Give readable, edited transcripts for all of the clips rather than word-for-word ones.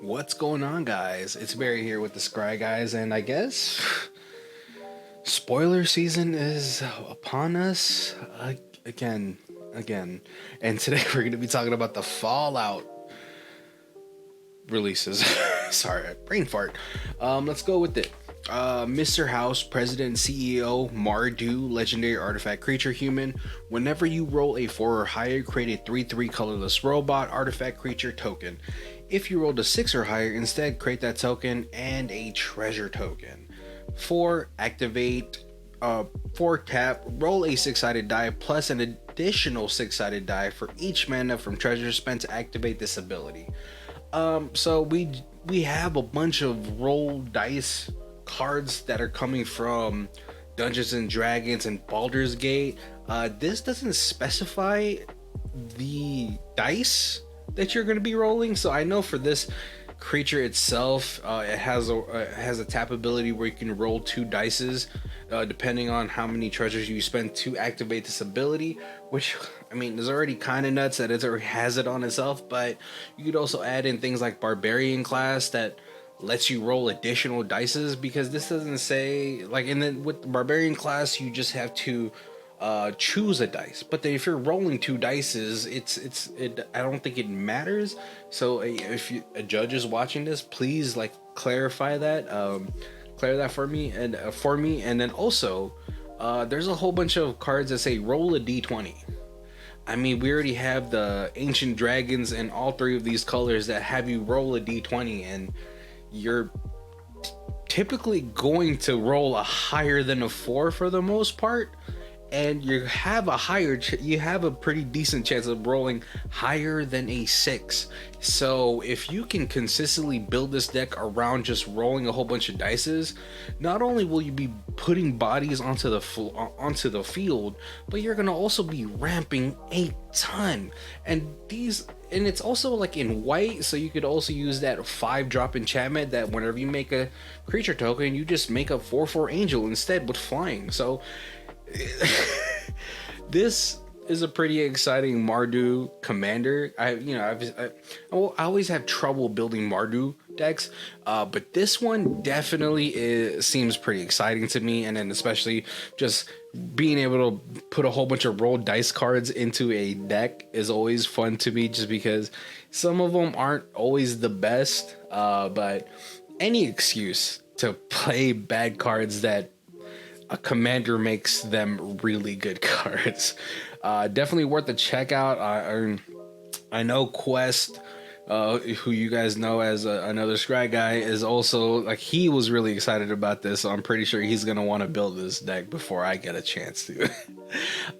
What's going on, guys? It's Barry here with the Scry Guys, and I guess spoiler season is upon us again, again. And today we're going to be talking about the Fallout releases. Sorry, brain fart. Let's go with it. Mr. House, President and CEO, Mardu, Legendary Artifact Creature Human. Whenever you roll a 4 or higher, create a 3/3 colorless robot artifact creature token. If you rolled a 6 or higher, instead create that token and a treasure token. 4, activate, 4 tap, roll a 6-sided die plus an additional 6-sided die for each mana from treasure spent to activate this ability. So we have a bunch of roll dice cards that are coming from Dungeons and Dragons and Baldur's Gate. This doesn't specify the dice that you're going to be rolling, so I know for this creature itself, it has a tap ability where you can roll 2 dices depending on how many treasures you spend to activate this ability, which I mean is already kind of nuts that it already has it on itself. But you could also add in things like Barbarian class that lets you roll additional dices, because this doesn't say like, and then with the Barbarian class you just have to choose a dice, but then if you're rolling 2 dices, I don't think it matters. So if a judge is watching this, please like clarify that, clear that for me. And then also there's a whole bunch of cards that say roll a d20. I mean, we already have the ancient dragons and all 3 of these colors that have you roll a d20, and you're typically going to roll a higher than a 4 for the most part, and you have a pretty decent chance of rolling higher than a 6. So if you can consistently build this deck around just rolling a whole bunch of dices, not only will you be putting bodies onto the field, but you're gonna also be ramping a ton. And it's also like in white, so you could also use that 5-drop enchantment that whenever you make a creature token, you just make a 4/4 angel instead with flying. So this is a pretty exciting Mardu commander. I always have trouble building Mardu decks, but this one definitely seems pretty exciting to me. And then especially just being able to put a whole bunch of rolled dice cards into a deck is always fun to me, just because some of them aren't always the best, but any excuse to play bad cards that a commander makes them really good cards. Definitely worth a check out. I know Quest, who you guys know as another Scry guy, is also like, he was really excited about this, so I'm pretty sure he's gonna want to build this deck before I get a chance to.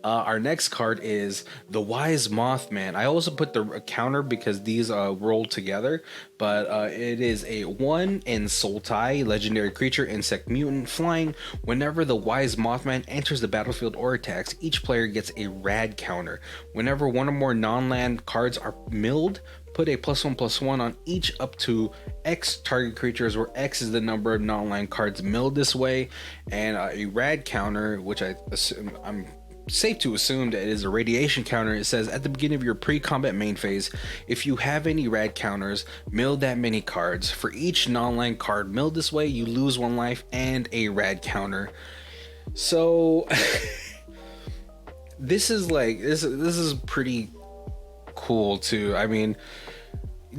Our next card is the Wise Mothman. I also put the counter because these roll together, but it is a 1 in Sultai, legendary creature, insect mutant, flying. Whenever the Wise Mothman enters the battlefield or attacks, each player gets a rad counter. Whenever one or more non-land cards are milled, put a +1/+1 on each up to X target creatures, where X is the number of non-land cards milled this way. And a rad counter, which I'm safe to assume that it is a radiation counter. It says at the beginning of your pre-combat main phase, if you have any rad counters, mill that many cards. For each non-land card milled this way, you lose 1 life and a rad counter. So this is pretty cool too. I mean,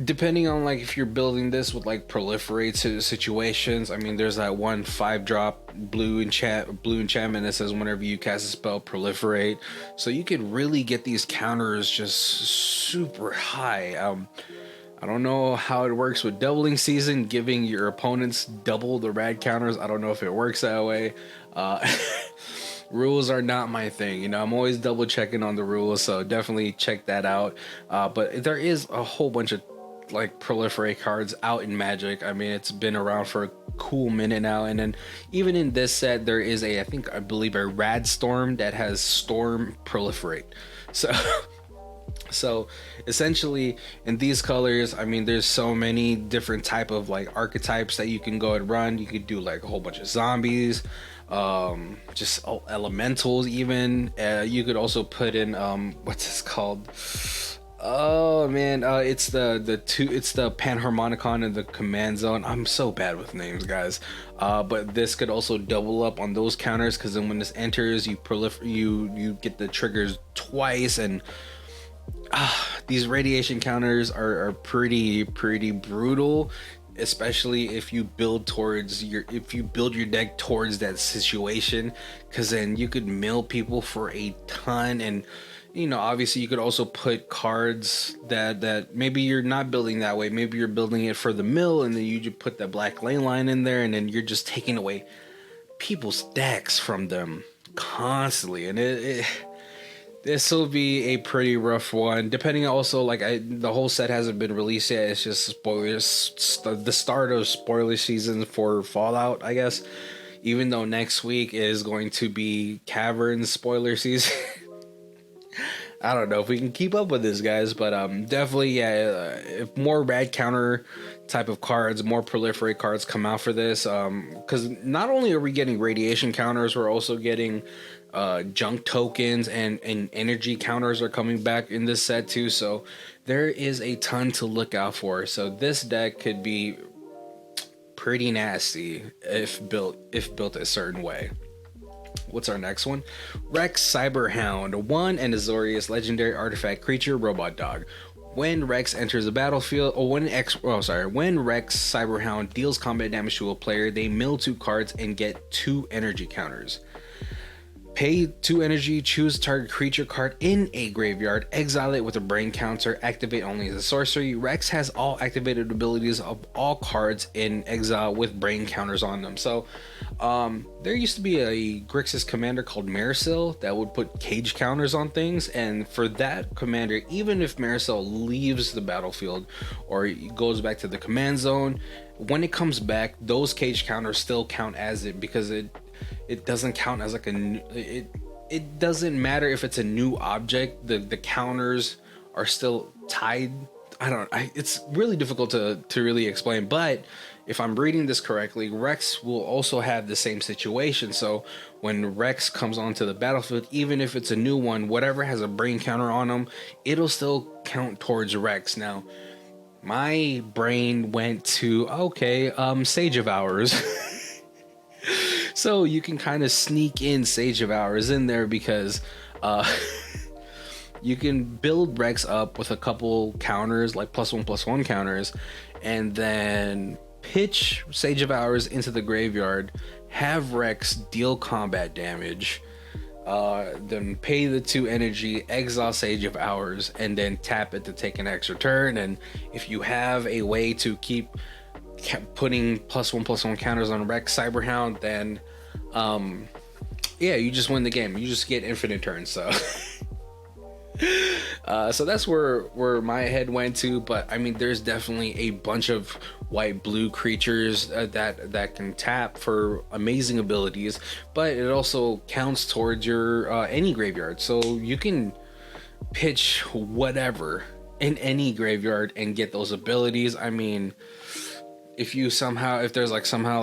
depending on like if you're building this with like proliferate situations, I mean, there's that one 5-drop blue enchantment that says whenever you cast a spell, proliferate. So you could really get these counters just super high. I don't know how it works with doubling season, giving your opponents double the rad counters. I don't know if it works that way. Rules are not my thing, you know. I'm always double checking on the rules, so definitely check that out. But there is a whole bunch of like proliferate cards out in Magic. I mean, it's been around for a cool minute now. And then even in this set, there is I believe a Rad Storm that has Storm proliferate. So essentially in these colors, I mean, there's so many different type of like archetypes that you can go and run. You could do like a whole bunch of zombies, just elementals even. You could also put in what's this called? Oh man, it's it's the Panharmonicon and the Command Zone. I'm so bad with names, guys. But this could also double up on those counters, because then when this enters, you get the triggers twice. And these radiation counters are pretty brutal, especially if you build your deck towards that situation, because then you could mill people for a ton. And obviously you could also put cards that maybe you're not building that way, maybe you're building it for the mill, and then you just put that black lane line in there, and then you're just taking away people's decks from them constantly. And this will be a pretty rough one, depending. Also, like, the whole set hasn't been released yet. It's just spoilers, the start of spoiler season for Fallout, I guess, even though next week is going to be Caverns spoiler season. I don't know if we can keep up with this, guys, but definitely, yeah, if more rad counter type of cards, more proliferate cards come out for this, because not only are we getting radiation counters, we're also getting junk tokens, and energy counters are coming back in this set too. So there is a ton to look out for. So this deck could be pretty nasty if built a certain way. What's our next one? Rex Cyberhound, 1 and Azorius legendary artifact creature robot dog. When Rex enters the battlefield, or when Rex Cyberhound deals combat damage to a player, they mill 2 cards and get 2 energy counters. Pay 2 energy, choose target creature card in a graveyard, exile it with a brain counter, activate only as a sorcery. Rex has all activated abilities of all cards in exile with brain counters on them. So there used to be a Grixis commander called Marisol that would put cage counters on things, and for that commander, even if Marisol leaves the battlefield or goes back to the command zone, when it comes back, those cage counters still count as it, because it doesn't count as like it doesn't matter if it's a new object, the counters are still tied. It's really difficult to really explain, but if I'm reading this correctly, Rex will also have the same situation. So when Rex comes onto the battlefield, even if it's a new one, whatever has a brain counter on them, it'll still count towards Rex. Now my brain went to Sage of Hours. So you can kind of sneak in Sage of Hours in there, because you can build Rex up with a couple counters, like +1/+1 counters, and then pitch Sage of Hours into the graveyard, have Rex deal combat damage, then pay the 2 energy, exile Sage of Hours, and then tap it to take an extra turn. And if you have a way to kept putting +1/+1 counters on Rex Cyberhound, then you just win the game. You just get infinite turns. So so that's where my head went to. But I mean, there's definitely a bunch of white blue creatures that can tap for amazing abilities, but it also counts towards your any graveyard, so you can pitch whatever in any graveyard and get those abilities. I mean, if there's somehow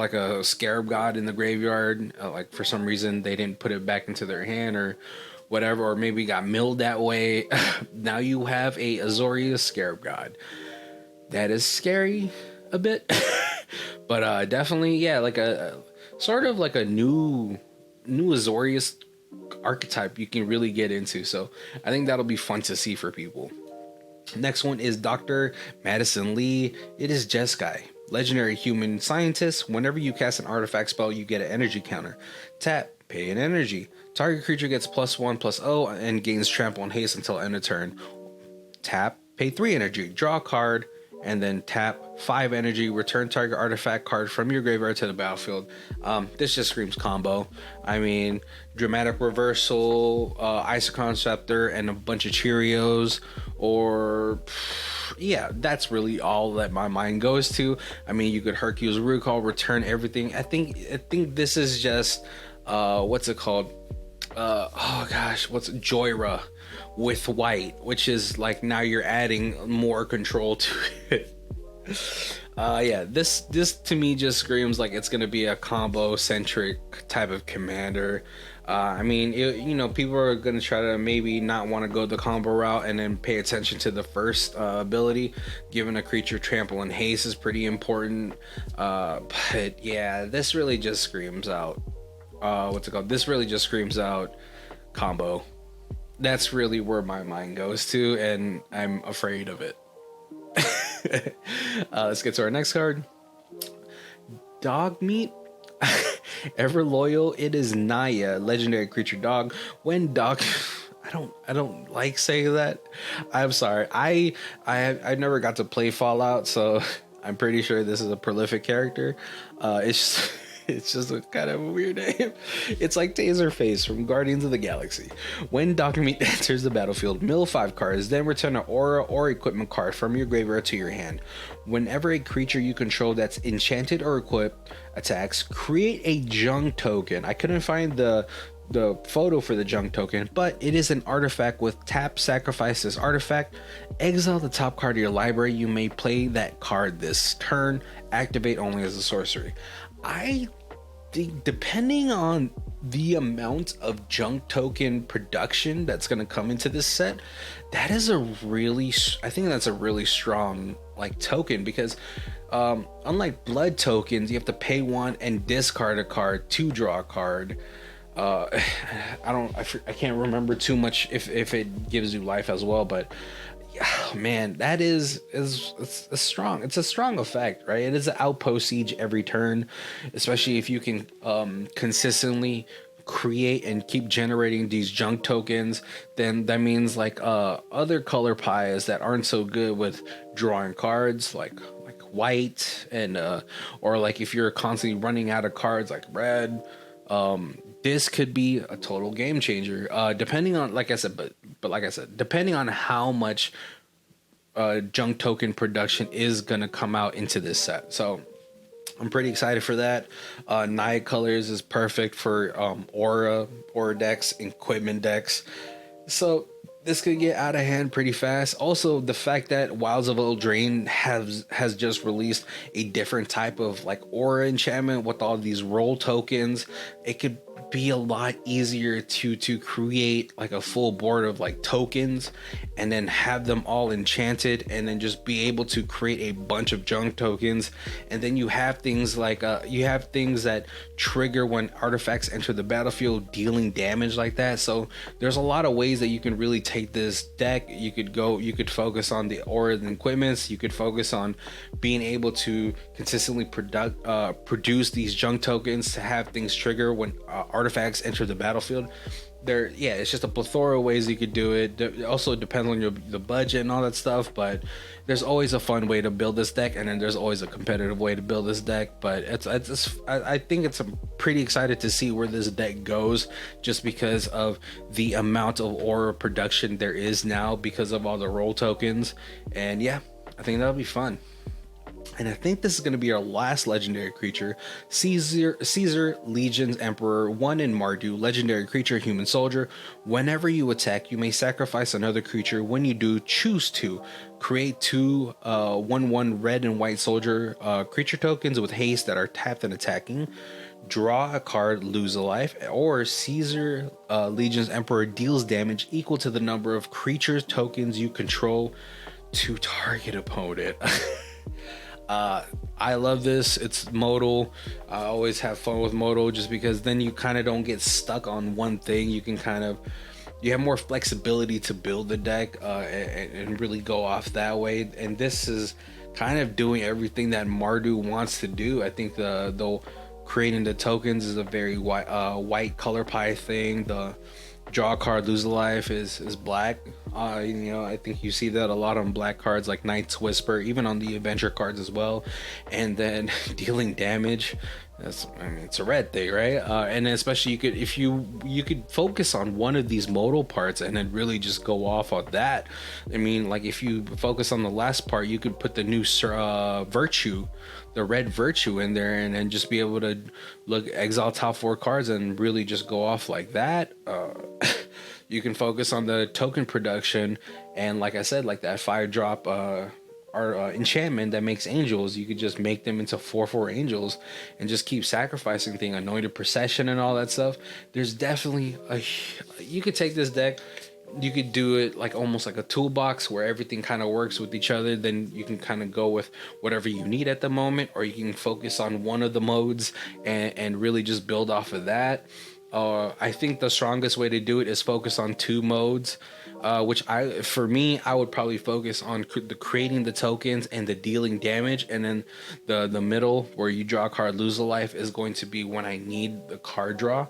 a Scarab God in the graveyard, like for some reason they didn't put it back into their hand or whatever, or maybe got milled that way, now you have a Azorius Scarab God. That is scary a bit. But definitely, yeah, like a sort of like a new Azorius archetype you can really get into. So I think that'll be fun to see for people. Next one is Dr. Madison Lee. It is Jeskai, legendary human scientist. Whenever you cast an artifact spell, you get an energy counter. Tap, pay an energy. Target creature gets +1/+0 and gains trample and haste until end of turn. Tap, pay 3 energy, draw a card, and then tap 5 energy, return target artifact card from your graveyard to the battlefield. This just screams combo. I mean, Dramatic Reversal, Isochron Scepter, and a bunch of Cheerios, or yeah, that's really all that my mind goes to. I mean, you could Hercules Recall, return everything. I think this is just what's it called? What's Joyra with white, which is like now you're adding more control to it. Yeah, this to me just screams like it's gonna be a combo centric type of commander. I mean, people are gonna try to maybe not want to go the combo route and then pay attention to the first ability. Given a creature trample and haste is pretty important. But yeah, this really just screams out. What's it called? This really just screams out combo. That's really where my mind goes to, and I'm afraid of it. Let's get to our next card. Dog meat. Ever loyal, it is Naya, legendary creature dog. When dog, I don't like saying that. I'm sorry. I never got to play Fallout, so I'm pretty sure this is a prolific character. It's just, it's just a kind of a weird name. It's like Taserface from Guardians of the Galaxy. When Dog Meat enters the battlefield, mill 5 cards, then return an aura or equipment card from your graveyard to your hand. Whenever a creature you control that's enchanted or equipped attacks, create a junk token. I couldn't find the photo for the junk token, but it is an artifact with tap, sacrifice this artifact, exile the top card of your library. You may play that card this turn, activate only as a sorcery. I think depending on the amount of junk token production that's going to come into this set, I think that's a really strong like token, because unlike blood tokens, you have to pay 1 and discard a card to draw a card. I can't remember too much if it gives you life as well, but man, that is it's strong. It's a strong effect, right? It is an outpost siege every turn, especially if you can consistently create and keep generating these junk tokens. Then that means like other color pies that aren't so good with drawing cards, like white, and or like if you're constantly running out of cards like red, this could be a total game changer, depending on, like I said, but like I said, depending on how much junk token production is gonna come out into this set. So I'm pretty excited for that. Night colors is perfect for aura decks, equipment decks. So this could get out of hand pretty fast. Also, the fact that Wilds of Eldraine has just released a different type of like aura enchantment with all these roll tokens, it could be a lot easier to create like a full board of like tokens and then have them all enchanted, and then just be able to create a bunch of junk tokens. And then you have things like that trigger when artifacts enter the battlefield, dealing damage like that. So there's a lot of ways that you can really take this deck. You could focus on the aura and equipments. You could focus on being able to consistently produce these junk tokens to have things trigger when artifacts enter the battlefield. It's just a plethora of ways you could do it. It also depends on the budget and all that stuff, but there's always a fun way to build this deck, and then there's always a competitive way to build this deck. But I think I'm pretty excited to see where this deck goes, just because of the amount of aura production there is now because of all the roll tokens. And yeah, I think that'll be fun. And I think this is going to be our last legendary creature, Caesar Legion's Emperor, 1 in Mardu, legendary creature, human soldier. Whenever you attack, you may sacrifice another creature. When you do, choose to create 2 1/1 red and white soldier creature tokens with haste that are tapped and attacking. Draw a card, lose a life. Or Caesar Legion's Emperor deals damage equal to the number of creatures tokens you control to target opponent. I love this. It's modal. I always have fun with modal, just because then you kind of don't get stuck on one thing. You have more flexibility to build the deck and really go off that way. And this is kind of doing everything that Mardu wants to do. I think the creating the tokens is a very white color pie thing. The draw a card, lose a life is black. I think you see that a lot on black cards like Knight's Whisper, even on the adventure cards as well. And then dealing damage, it's a red thing, right? And especially you could focus on one of these modal parts and then really just go off on that. I mean, like if you focus on the last part, you could put the new virtue, the red virtue in there, and then just be able to exile top 4 cards and really just go off like that. You can focus on the token production, and like I said, like that 5-drop enchantment that makes angels. You could just make them into 4/4 angels and just keep sacrificing things, anointed procession and all that stuff. There's definitely you could take this deck, you could do it like almost like a toolbox where everything kind of works with each other. Then you can kind of go with whatever you need at the moment, or you can focus on one of the modes and really just build off of that. I think the strongest way to do it is focus on 2 modes, which for me, I would probably focus on the creating the tokens and the dealing damage, and then the middle where you draw a card, lose a life, is going to be when I need the card draw.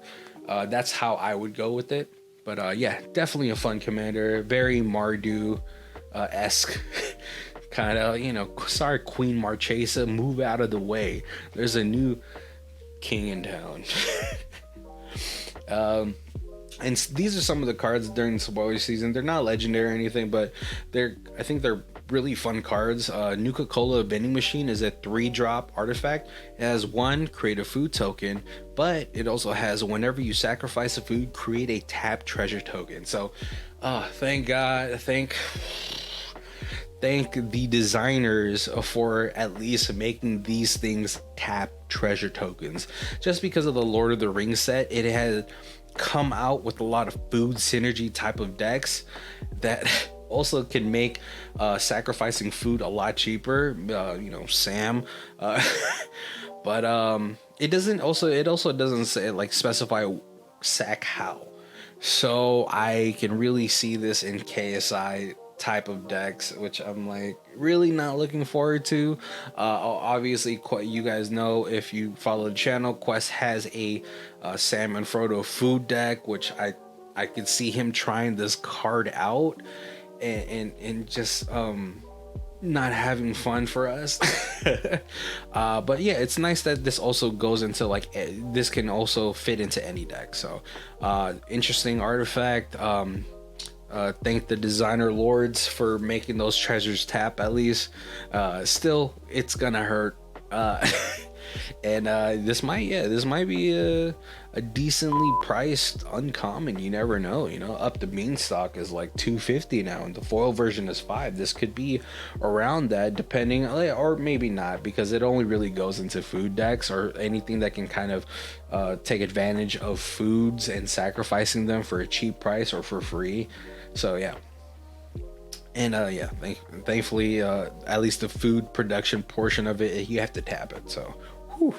That's how I would go with it. But yeah, definitely a fun commander, very Mardu esque. Kind of, sorry, Queen Marchesa, move out of the way. There's a new king in town. And these are some of the cards during the spoiler season. They're not legendary or anything, but I think they're really fun cards. Nuka-Cola vending machine is a 3-drop artifact. It has 1 create a food token, but it also has whenever you sacrifice a food, create a tap treasure token. So thank God, thank the designers for at least making these things tap treasure tokens. Just because of the Lord of the Rings set, it had come out with a lot of food synergy type of decks that also can make sacrificing food a lot cheaper. Sam, but it also doesn't say, like, specify sack how. So I can really see this in KSI type of decks, which I'm like really not looking forward to. Obviously, you guys know, if you follow the channel, Quest has a Sam and Frodo food deck, which I could see him trying this card out and just not having fun for us. But yeah, it's nice that this also goes into, like, this can also fit into any deck. So interesting artifact. Thank the designer lords for making those treasures tap at least. Still, it's gonna hurt. And this might be a decently priced uncommon. You never know. Up to Beanstalk is like $250 now, and the foil version is $5. This could be around that, depending, or maybe not, because it only really goes into food decks or anything that can kind of take advantage of foods and sacrificing them for a cheap price or for free. So yeah. And yeah, thankfully, at least the food production portion of it, you have to tap it. So, whew.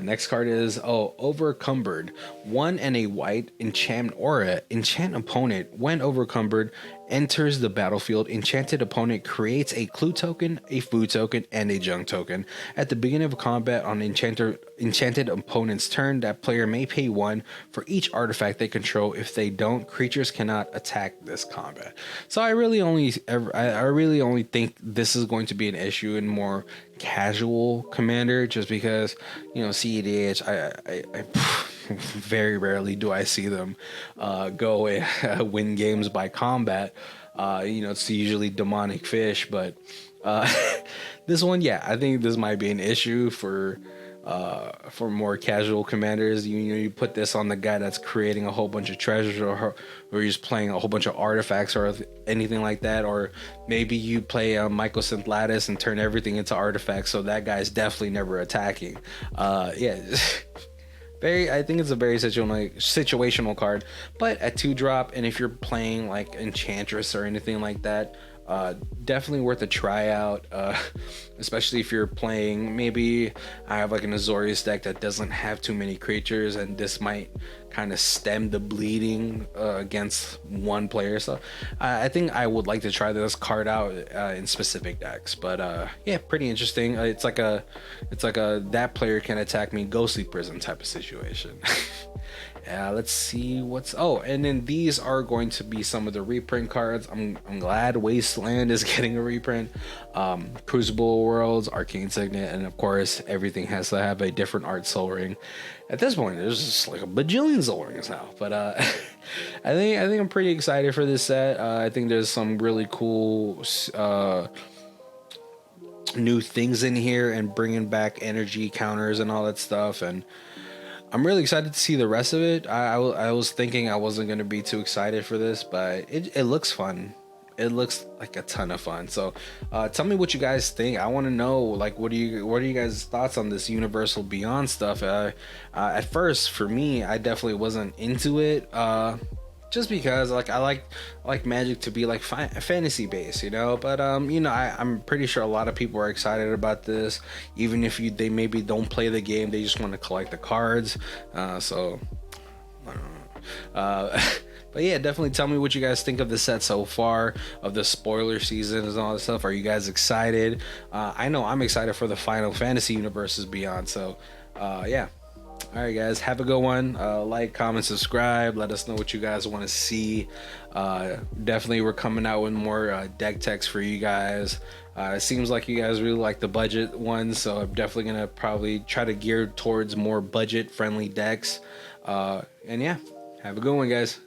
Next card is Overcumbered. 1 and a white enchant aura. Enchant opponent. When overcumbered, enters the battlefield. Enchanted opponent creates a clue token, a food token, and a junk token. At the beginning of combat on enchanted opponent's turn, that player may pay 1 for each artifact they control. If they don't, creatures cannot attack this combat. So I really only think this is going to be an issue in more casual commander, just because CEDH, I very rarely do I see them go win games by combat. It's usually demonic fish, but this one, yeah, I think this might be an issue for more casual commanders. You put this on the guy that's creating a whole bunch of treasures, or you're just playing a whole bunch of artifacts or anything like that, or maybe you play Mycosynth Lattice and turn everything into artifacts, so that guy's definitely never attacking. Yeah. I think it's a very situational card, but at 2-drop, and if you're playing like Enchantress or anything like that, definitely worth a try out, especially if you're playing, maybe I have like an Azorius deck that doesn't have too many creatures, and this might kind of stem the bleeding against one player. So I think I would like to try this card out in specific decks. But yeah, pretty interesting. It's like a that player can attack me, ghostly prison type of situation. Let's see and then these are going to be some of the reprint cards. I'm glad Wasteland is getting a reprint. Crucible Worlds, Arcane Signet, and of course everything has to have a different art Soul Ring. At this point, there's just like a bajillion Soul Rings now. But I think I'm pretty excited for this set. I think there's some really cool new things in here, and bringing back energy counters and all that stuff, and I'm really excited to see the rest of it. I was thinking I wasn't going to be too excited for this, but it looks fun. it looks like a ton of fun. So tell me what you guys think. I want to know, like, what are you guys thoughts on this Universal Beyond stuff? At first, for me, I definitely wasn't into it, just because like I like Magic to be like fantasy based, but I'm pretty sure a lot of people are excited about this, even if they maybe don't play the game, they just want to collect the cards. So I don't know. But yeah, definitely tell me what you guys think of the set so far, of the spoiler seasons and all that stuff. Are you guys excited? I know I'm excited for the Final Fantasy Universes Beyond. So yeah. All right, guys, have a good one. Like, comment, subscribe. Let us know what you guys want to see. Definitely, we're coming out with more deck techs for you guys. It seems like you guys really like the budget ones, so I'm definitely gonna probably try to gear towards more budget-friendly decks. And yeah, have a good one, guys.